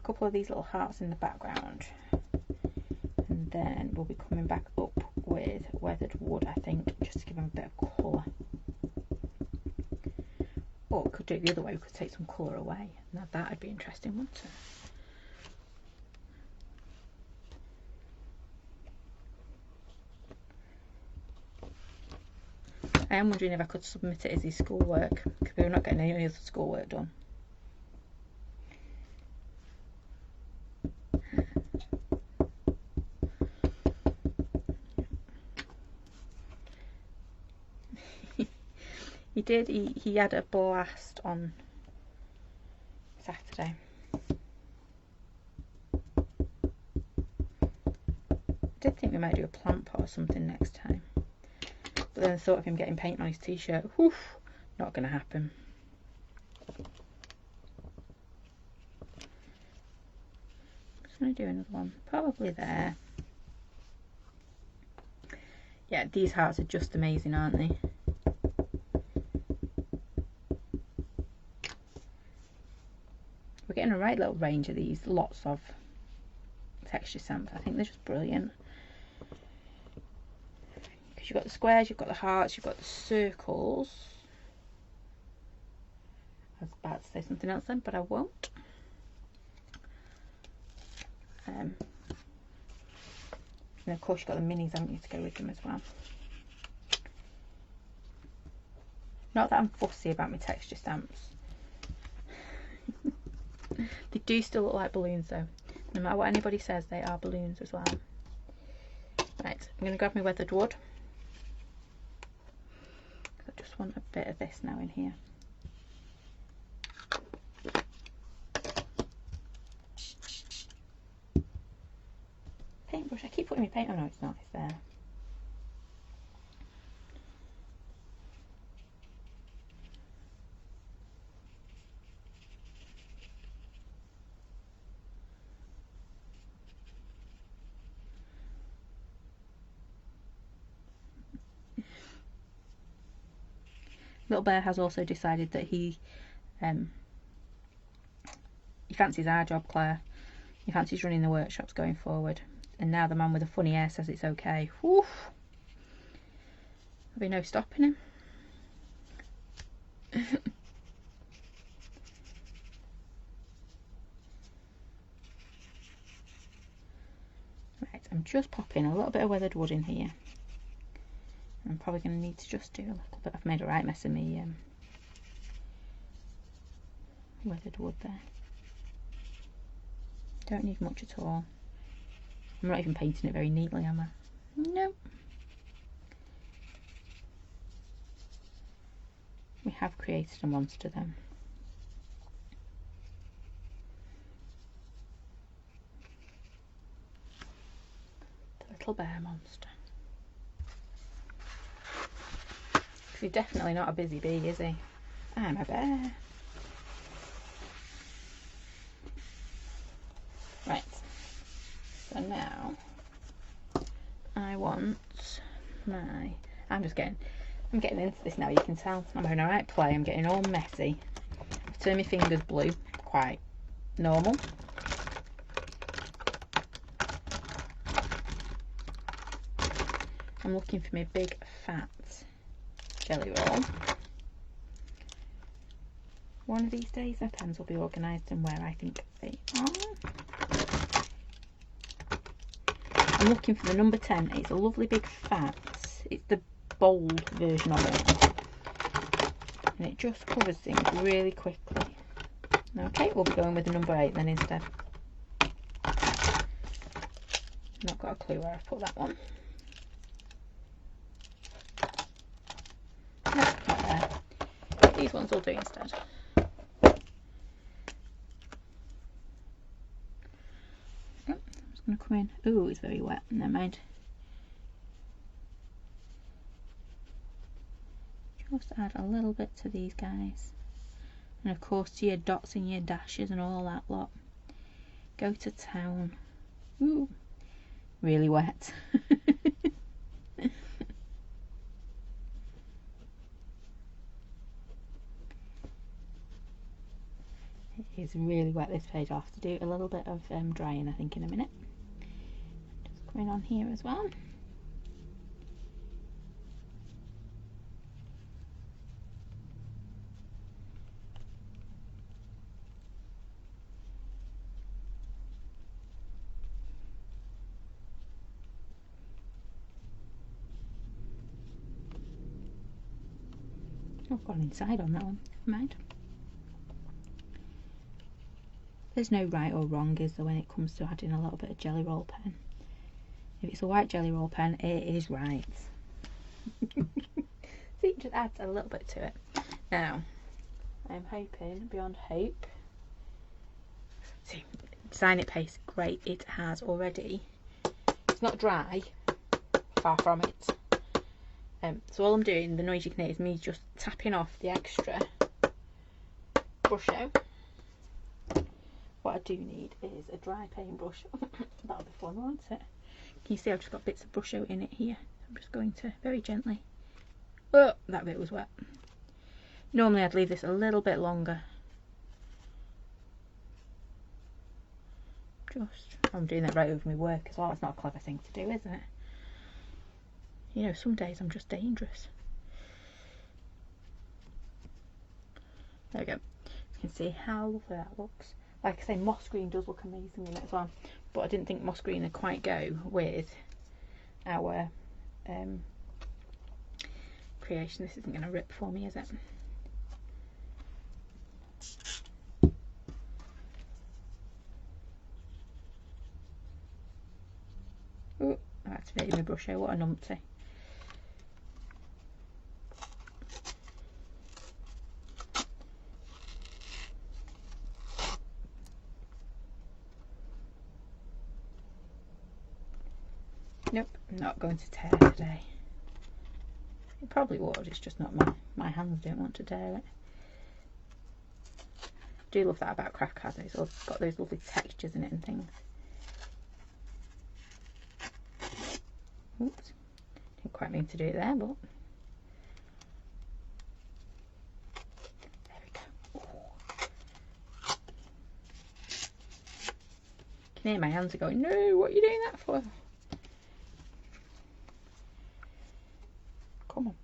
couple of these little hearts in the background, and then we'll be coming back up with weathered wood, I think, just to give them a bit of colour. Or we could do it the other way, we could take some colour away. Now that would be interesting, wouldn't it? I am wondering if I could submit it as his schoolwork, because we're not getting any other schoolwork done. He did, he had a blast on Saturday. I did think we might do a plant pot or something next time. But then I thought of him getting paint on his t-shirt. Whew, not going to happen. I'm just going to do another one. Probably there. Yeah, these hearts are just amazing, aren't they? We're getting a right little range of these. Lots of texture stamps. I think they're just brilliant. You've got the squares, you've got the hearts, you've got the circles. I was about to say something else then, but I won't. And of course you've got the minis, haven't you, to go with them as well. Not that I'm fussy about my texture stamps. They do still look like balloons though. No matter what anybody says, they are balloons as well. Right, I'm going to grab my weathered wood. I just want a bit of this now in here. Paintbrush, I keep putting my paint on. No, it's not, it's there. Little Bear has also decided that he fancies our job, Claire. He fancies running the workshops going forward. And now the man with the funny hair says it's okay. Whew. There'll be no stopping him. Right, I'm just popping a little bit of weathered wood in here. I'm probably going to need to just do a little bit. I've made a right mess of me weathered wood there. Don't need much at all. I'm not even painting it very neatly, am I? Nope. We have created a monster then. The little bear monster. He's definitely not a busy bee, is he? I'm a bear. Right. So now I want my... I'm getting into this now, you can tell. I'm having a right play, I'm getting all messy. I've turned my fingers blue, quite normal. I'm looking for my big fat jelly roll. One of these days my pens will be organised and where I think they are. I'm looking for the number 10. It's a lovely big fat. It's the bold version of it. And it just covers things really quickly. Okay, we'll be going with the number 8 then instead. Not got a clue where I've put that one. No, not there. These ones will do instead. I'm just going to come in. Ooh, it's very wet. Never mind. Just add a little bit to these guys. And of course to your dots and your dashes and all that lot. Go to town. Ooh, really wet. is really wet, this page. I'll have to do a little bit of drying, I think, in a minute. Just going on here as well. I've gone inside on that one, never mind. There's no right or wrong, is there, when it comes to adding a little bit of jelly roll pen. If it's a white jelly roll pen, it is right. See, it just adds a little bit to it. Now, I'm hoping, beyond hope, see, design it paste, great, it has already. It's not dry, far from it. So all I'm doing, the noise you can hear, is me just tapping off the extra brush out. What I do need is a dry paintbrush. That'll be fun, won't it? Can you see I've just got bits of brush out in it here? I'm just going to very gently. Oh, that bit was wet. Normally I'd leave this a little bit longer. I'm doing that right over my work as well. It's not a clever thing to do, is it? You know, some days I'm just dangerous. There we go. You can see how lovely that looks. Like I say, moss green does look amazing in it as well, but I didn't think moss green would quite go with our creation. This isn't going to rip for me, is it? Oh, I activated my brush out. What a numpty. Nope, I'm not going to tear today. It probably would, it's just not my hands don't want to tear it. I do love that about craft cards, it's all got those lovely textures in it and things. Oops, didn't quite mean to do it there, but there we go. Ooh. You can hear my hands are going, no, what are you doing that for? Come on.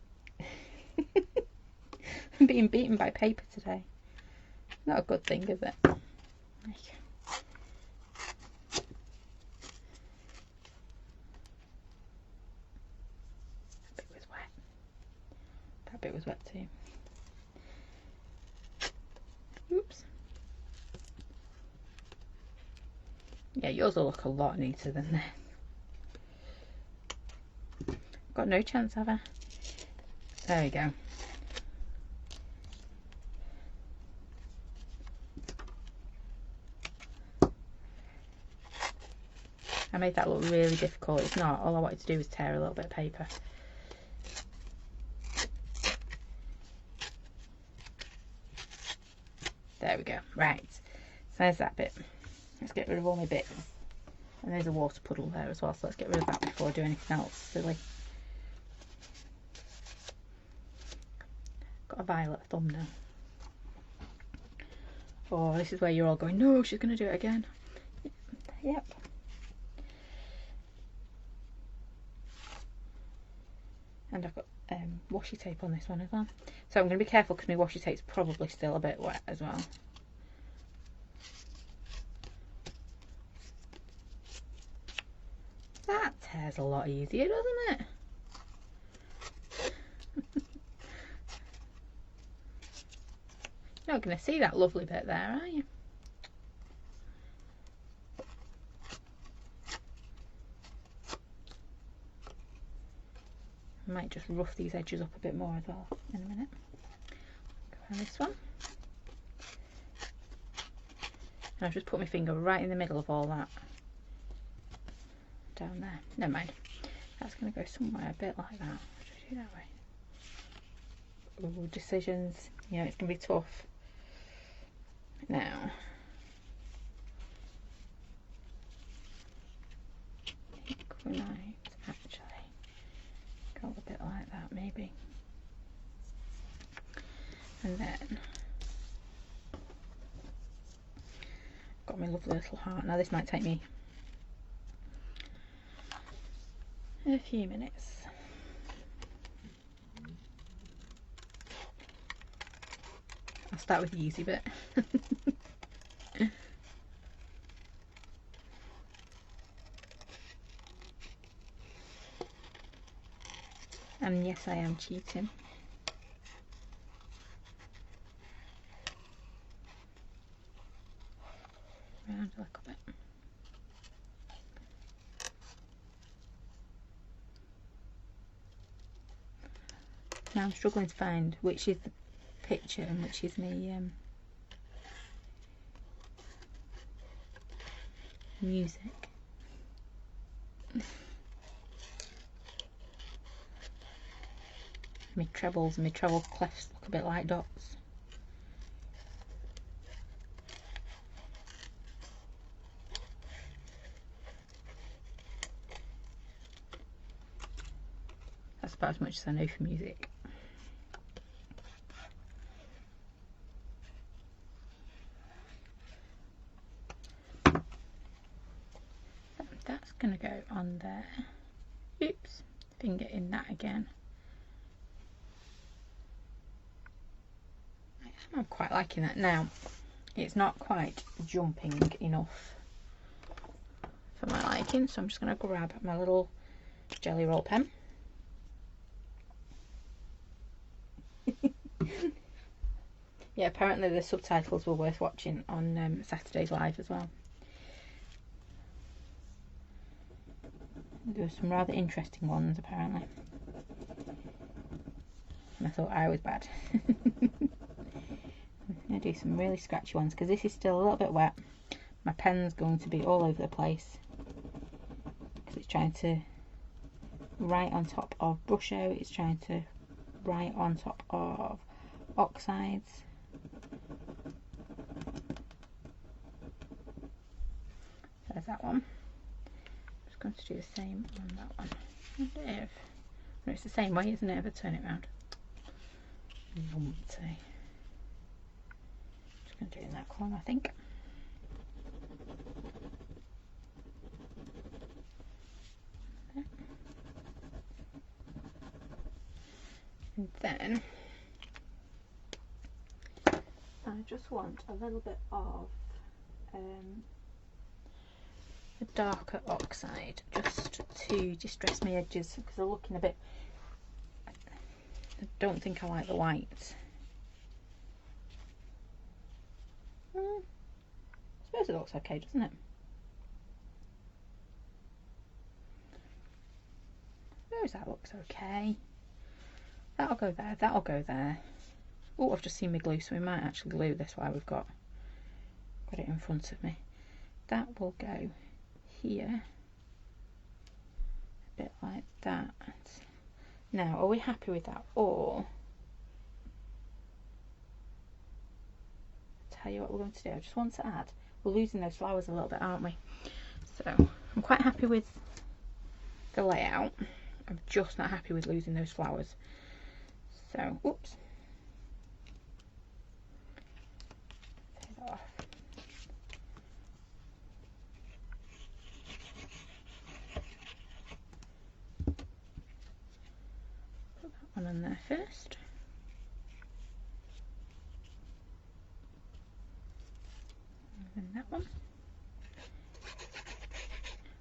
I'm being beaten by paper today. Not a good thing, is it? There you go. That bit was wet. That bit was wet too. Oops. Yeah, yours will look a lot neater than this. Got no chance, have I? There we go. I made that look really difficult. It's not. All I wanted to do was tear a little bit of paper. There we go. Right. So there's that bit. Let's get rid of all my bits. And there's a water puddle there as well, so let's get rid of that before I do anything else silly. Got a violet thumb now. Oh, this is where you're all going, no, she's going to do it again. Yep. And I've got washi tape on this one as well. So I'm going to be careful because my washi tape's probably still a bit wet as well. That tears a lot easier, doesn't it? You're not going to see that lovely bit there, are you? I might just rough these edges up a bit more as well in a minute. Go on this one. And I've just put my finger right in the middle of all that. Down there. Never mind. That's going to go somewhere a bit like that. What should I do that way? Ooh, decisions. Yeah, it's going to be tough. Now, I think we might actually go a bit like that maybe. And then my lovely little heart. Now this might take me a few minutes. I'll start with the easy bit. And yes, I am cheating. Around a little bit. Now I'm struggling to find which is the picture and which is me music. My trebles and my treble clefs look a bit like dots. That's about as much as I know for music. That's gonna go on there. Oops, finger in that again. I'm quite liking that. Now, it's not quite jumping enough for my liking, so I'm just gonna grab my little jelly roll pen. Yeah, apparently the subtitles were worth watching on Saturday's Live as well. There were some rather interesting ones apparently. And I thought I was bad. I'm going to do some really scratchy ones because this is still a little bit wet. My pen's going to be all over the place because it's trying to write on top of Brusho, it's trying to write on top of oxides. There's that one. I'm just going to do the same on that one. No, it's the same way, isn't it, if I turn it round? Numpty. Just going to do it in that corner, I think. And then I just want a little bit of a darker oxide just to distress my edges because they're looking a bit, I don't think I like the white. I suppose it looks okay, doesn't it? I suppose that looks okay. That'll go there, that'll go there. Oh, I've just seen my glue, so we might actually glue this while we've got it in front of me. That will go here, a bit like that. Now, are we happy with that? Or, I'll tell you what we're going to do. I just want to add, we're losing those flowers a little bit, aren't we? So, I'm quite happy with the layout. I'm just not happy with losing those flowers. So, oops. Take that off. Put that one on there first. And then that one.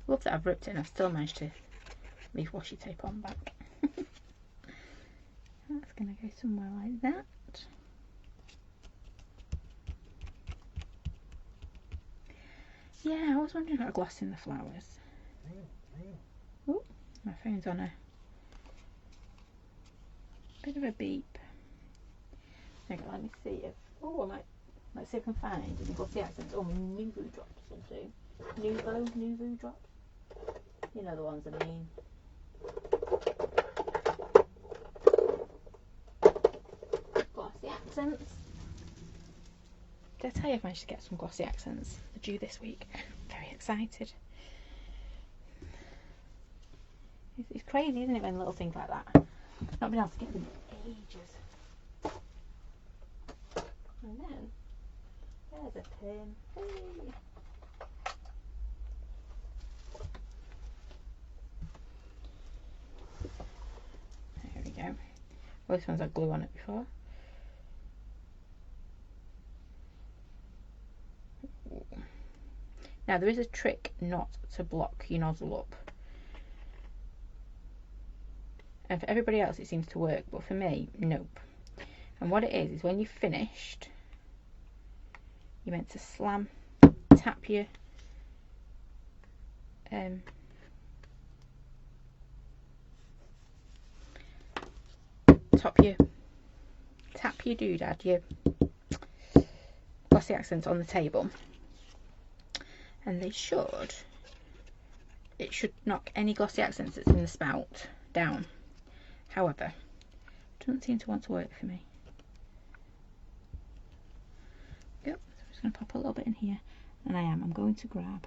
Love that I've ripped it and I've still managed to leave washi tape on back. That's going to go somewhere like that. Yeah, I was wondering about glossing the flowers. Oh, my phone's on a bit of a beep. Okay, let me see if, let's see if I can find any glossy accents. Oh, my Nuvo drops will do. Nuvo drops. You know the ones I mean. Glossy accents. Did I tell you I've managed to get some glossy accents? They're due this week. I'm very excited. It's crazy, isn't it, when little things like that. Not been able to get them in ages. And then there's a pin. Hey. Well, this one's had glue on it before. Now there is a trick not to block your nozzle up. And for everybody else it seems to work, but for me, nope. And what it is when you've finished, you're meant to tap your tap your doodad, your glossy accents on the table, and it should knock any glossy accents that's in the spout down. However, it doesn't seem to want to work for me. Yep, so I'm just going to pop a little bit in here, and I'm going to grab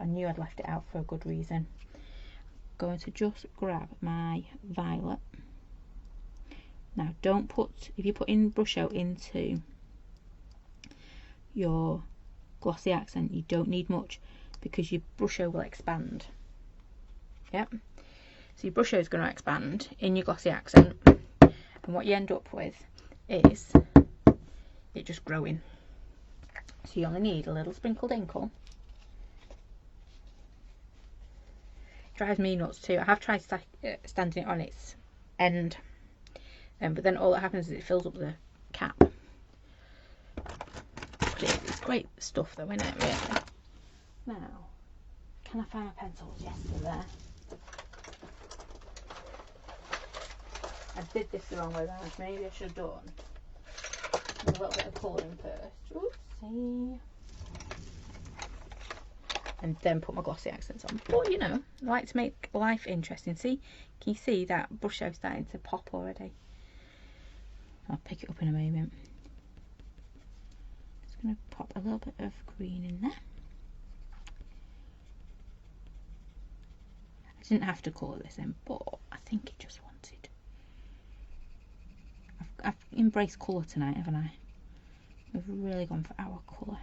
I knew I'd left it out for a good reason. I'm going to just grab my violet. Now don't put, if you're putting brush out into your glossy accent, you don't need much because your brush out will expand. Yep. So your brush out is going to expand in your glossy accent, and what you end up with is it just growing. So you only need a little sprinkled inkle. Drives me nuts too. I have tried standing it on its end, but then all that happens is it fills up the cap. But it's great stuff though, isn't it, really? Now, can I find my pencils? Yes, they're there. I did this the wrong way around. Maybe I should have done a little bit of colouring first. Oopsie. And then put my glossy accents on. But you know, I like to make life interesting. See, can you see that brush out starting to pop already? I'll pick it up in a moment. Just going to pop a little bit of green in there. I didn't have to colour this in, but I think it just wanted. I've embraced colour tonight, haven't I? We've really gone for our colour.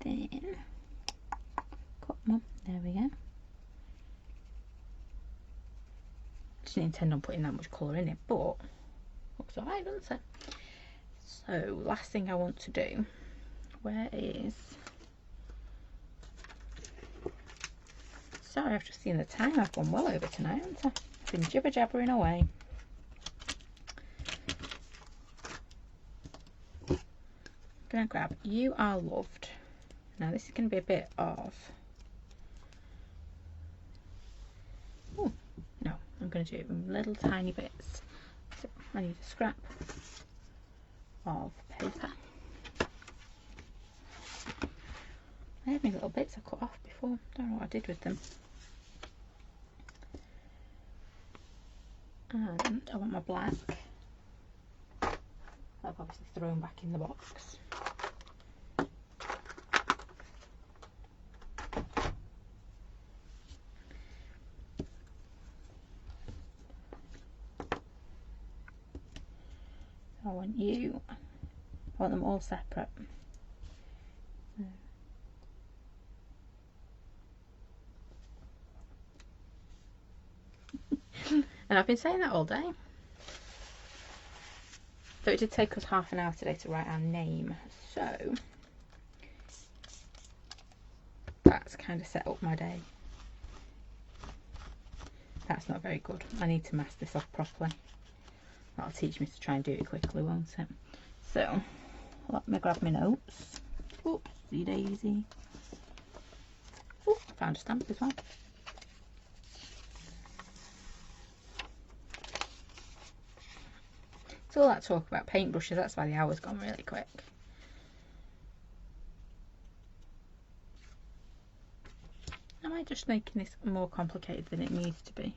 Then, come on, there we go. Didn't intend on putting that much colour in it, but looks alright, doesn't it? So, last thing I want to do, where is... Sorry, I've just seen the time. I've gone well over tonight, haven't I? I've been jibber jabbering away. I'm gonna grab You Are Loved. Now this is going to be a bit of, oh no, I'm going to do it in little tiny bits. So I need a scrap of paper. I had my little bits I cut off before, don't know what I did with them. And I want my black. I've obviously thrown back in the box. I want them all separate. And I've been saying that all day. So it did take us half an hour today to write our name. So that's kind of set up my day. That's not very good. I need to mask this off properly. That'll teach me to try and do it quickly, won't it? So, let me grab my notes. Oopsie daisy. Oh, found a stamp as well. It's all that talk about paintbrushes, that's why the hour's gone really quick. Am I just making this more complicated than it needs to be?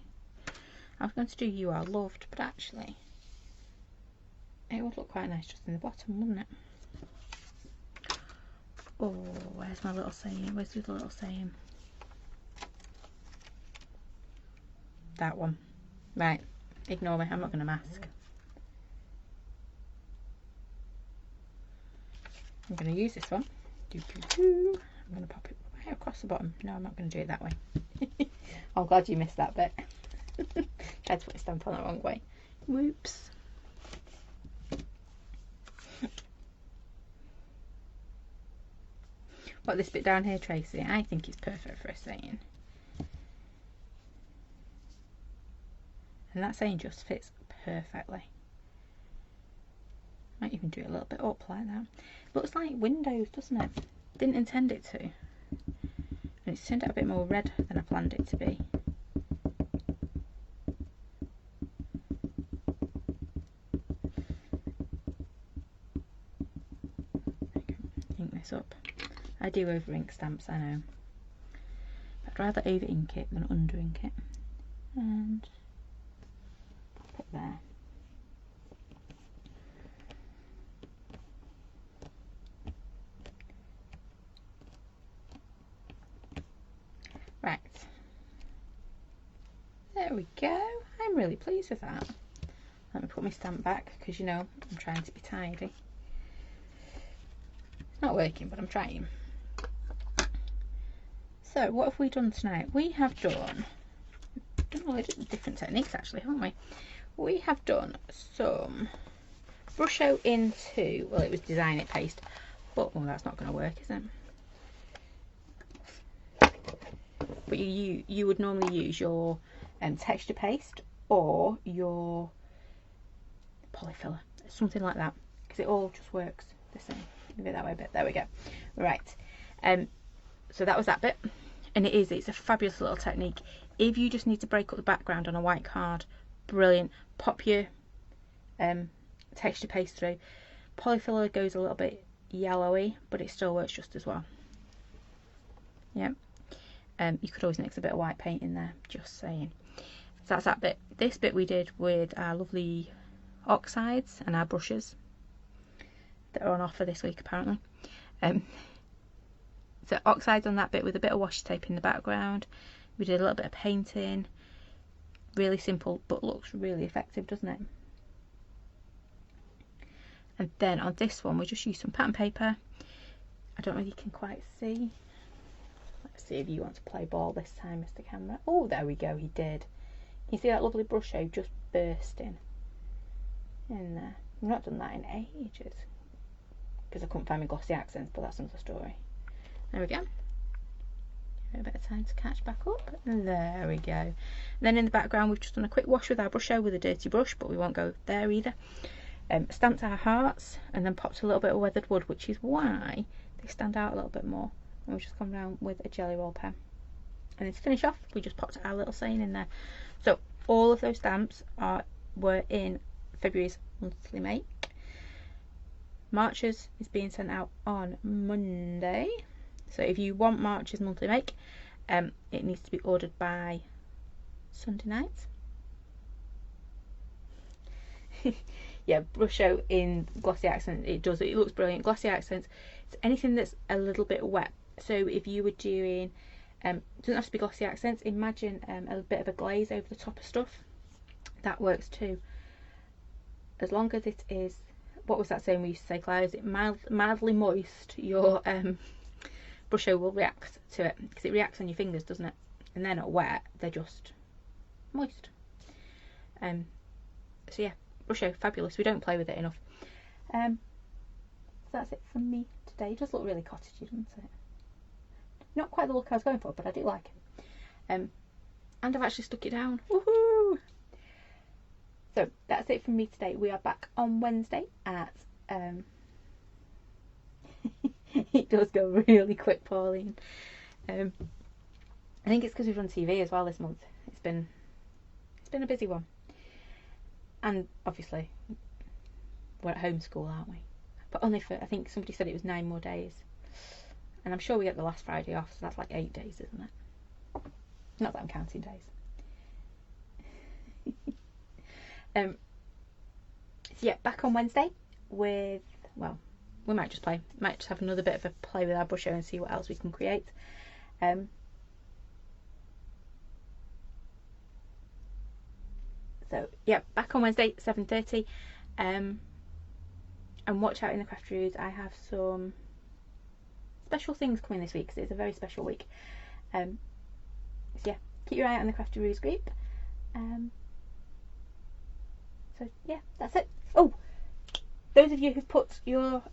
I was going to do You Are Loved, but actually it would look quite nice just in the bottom, wouldn't it? Oh, where's my little saying? Where's the little saying? That one. Right, ignore me, I'm not going to mask. I'm going to use this one. I'm going to pop it right across the bottom. No, I'm not going to do it that way. I'm glad you missed that bit. Tried to put the stamp on the wrong way. Whoops. What, this bit down here, Tracy? I think it's perfect for a saying. And that saying just fits perfectly. Might even do it a little bit up like that. Looks like windows, doesn't it? Didn't intend it to. And it's turned out a bit more red than I planned it to be. Ink this up. I do over ink stamps, I know. I'd rather over ink it than under ink it. And pop it there. Right, there we go. I'm really pleased with that. Let me put my stamp back because, you know, I'm trying to be tidy. It's not working, but I'm trying. So what have we done tonight? We have done different techniques actually, haven't we? We have done some Brusho into, well, it was Design It paste, but well, that's not going to work, is it? But you would normally use your texture paste or your polyfiller, something like that, because it all just works the same. Move it that way a bit. There we go. Right. So that was that bit, and it's a fabulous little technique. If you just need to break up the background on a white card, brilliant. Pop your texture paste through. Polyfiller goes a little bit yellowy, but it still works just as well. Yeah. You could always mix a bit of white paint in there, just saying. So that's that bit. This bit we did with our lovely oxides and our brushes that are on offer this week apparently. So oxides on that bit with a bit of washi tape in the background. We did a little bit of painting. Really simple, but looks really effective, doesn't it? And then on this one we just used some pattern paper. I don't know if you can quite see. Let's see if you want to play ball this time, Mr. Camera. Oh, there we go, he did. Can you see that lovely Brusho just bursting in there? I've not done that in ages because I couldn't find my glossy accents, but that's another story. There we go. Give it a bit of time to catch back up. There we go. And then in the background we've just done a quick wash with our Brusho with a dirty brush, but we won't go there either. Stamped our hearts and then popped a little bit of weathered wood, which is why they stand out a little bit more. And we've just come down with a jelly roll pen. And then to finish off, we just popped our little saying in there. So all of those stamps were in February's monthly make. March's is being sent out on Monday. So if you want March's monthly make, it needs to be ordered by Sunday night. Yeah, Brusho in glossy accent, it looks brilliant. Glossy accents, it's anything that's a little bit wet. So if you were doing, it doesn't have to be glossy accents, imagine a bit of a glaze over the top of stuff. That works too. As long as it is, what was that saying we used to say, Claire? Is it mildly moist? Your Brusho will react to it, because it reacts on your fingers, doesn't it? And they're not wet, they're just moist. So yeah, Brusho, fabulous. We don't play with it enough. So that's it from me today. It does look really cottagey, doesn't it? Not quite the look I was going for, but I do like it. And I've actually stuck it down. Woohoo! So that's it from me today. We are back on Wednesday at it does go really quick, Pauline. I think it's because we've run TV as well this month. It's been a busy one. And obviously we're at home school, aren't we? But only for, I think somebody said it was 9 more days. And I'm sure we get the last Friday off, so that's like 8 days, isn't it? Not that I'm counting days. So yeah, back on Wednesday with, well, we might just play. Might just have another bit of a play with our brusher and see what else we can create. So yeah, back on Wednesday 7:30, and watch out in the craft reviews. I have some special things coming this week because it's a very special week. So yeah, keep your eye out on the craft reviews group. So yeah, that's it. Oh, those of you who've put your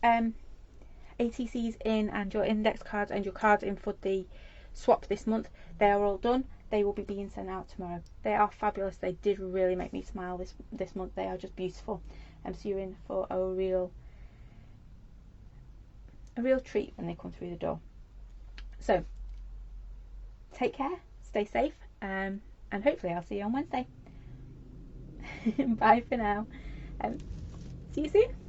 ATCs in and your index cards and your cards in for the swap this month, they are all done. They will be being sent out tomorrow. They are fabulous. They did really make me smile this month. They are just beautiful. So you're in for a real treat when they come through the door. So take care, stay safe, and hopefully I'll see you on Wednesday. Bye for now. See you soon.